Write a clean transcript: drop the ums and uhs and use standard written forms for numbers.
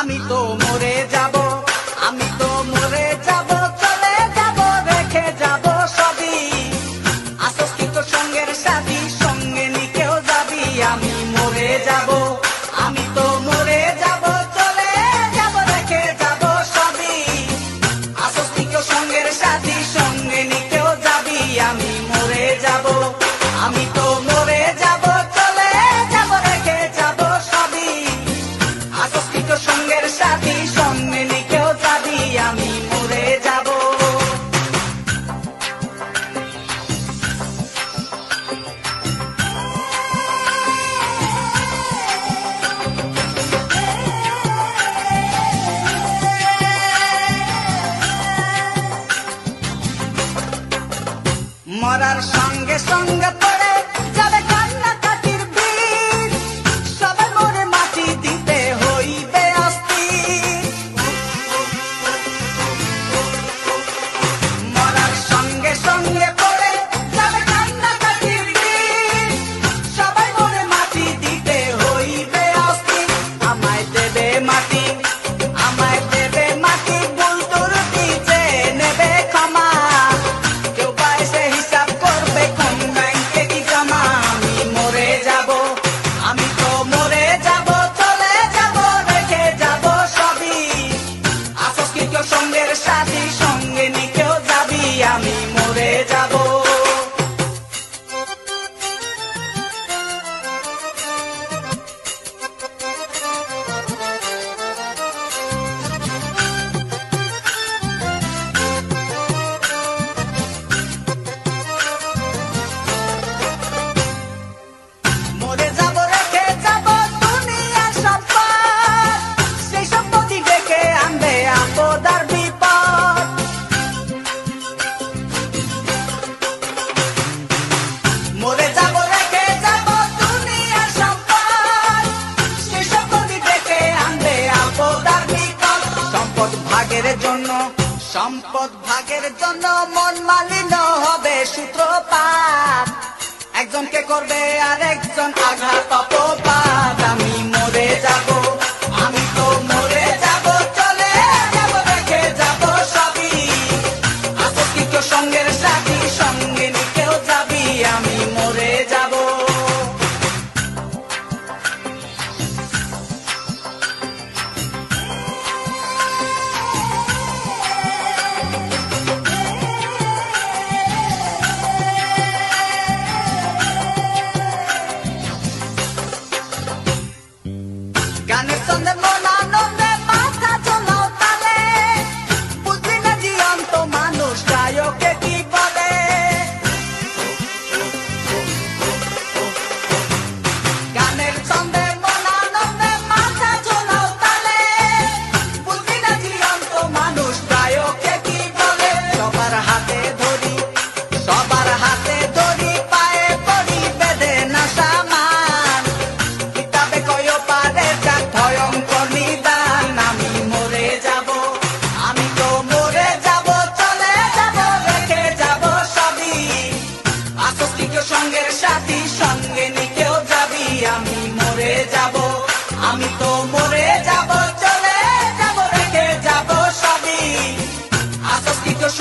আমি তো মরে যাব, আমি তো মরে যাব, চলে যাব, রেখে যাব সবই। আসস কি তোর সঙ্গের সাথী, সঙ্গে নিকেও যাবি। আমি মরে যাব, আমি তো মরে যাব, চলে যাব, রেখে যাব সবই। আসস কি তোর সঙ্গের সাথী, সঙ্গে নিকেও যাবি। আমি মরে যাব, আমি তো মরে যাব, চলে যাব, রেখে যাব সবই। আসস কি তোর সঙ্গের সাথী, সঙ্গে নিকেও যাবি। আমি মরে যাব। মরার সঙ্গে সঙ্গে পড়ে যাবে কান্নাকাটির বীজ, সবাই মরে মাটি দিতে হইবে অস্থির। মরার সঙ্গে সঙ্গে পড়ে যাবে কান্নাকাটির বীজ, সবাই মরে মাটি দিতে হইবে অস্থির। আমায় দেবে মাটি, আমায় দেবে মাটি, ভুল ত্রুটি যে নেবে ক্ষমা। কেউ বা এসে হিসাব করবে কোন ব্যাংকে কি জমা। আমি মরে যাব, আমি তো মরে যাব, চলে যাব, রেখে যাব সবই। আসস কি কেউ সঙ্গের সাথী, সঙ্গে নিকেও যাবি। আমি মরে যাব। মরে যাব, রেখে যাব দুনিয়ার সম্পদ, সেই সম্পত্তি ডেকে আনবে আপদ আর বিপদ। মরে যাব, রেখে যাব দুনিয়ার সম্পদ, সেই সম্পত্তি ডেকে আনবে আপদ আর বিপদ। সম্পদ ভাগের জন্য, সম্পদ ভাগের জন্য মন মালিন্য হবে সূত্রপাত। একজনকে করবে আর একজন আঘাত অপবাদ। আমি মরে যাব, আমি তো মরে যাব, চলে যাব, রেখে যাব সবই। আসস কি কেউ সঙ্গের সাথী, সঙ্গে নিকেও যাবি। আমি মরে যাব। গানের ছন্দে মন আনন্দে মাথা চলাও তালে, বুঝলি না জীবন্ত মানুষ গায়কে কি বলে। গানের ছন্দে মন আনন্দে মাথা চলাও তালে, বুঝলি না জীবন্ত মানুষ গায়কে কি বলে। সবার হাতে ধরি, সবার হাতে ধরি, পায়ে পড়ি বেঁধে না সামান। কিতাবে কয় পারে যাক ভয়ঙ্কর নিদান। আমি মরে যাব, আমি তো মরে যাব, চলে যাব, রেখে যাব সবই। আসস কি কেউ সঙ্গের সাথী, সঙ্গে নিকেও যাবি। আমি মরে যাব, আমি তো মরে যাব, চলে যাব, রেখে যাব সবই। আসস কি কেউ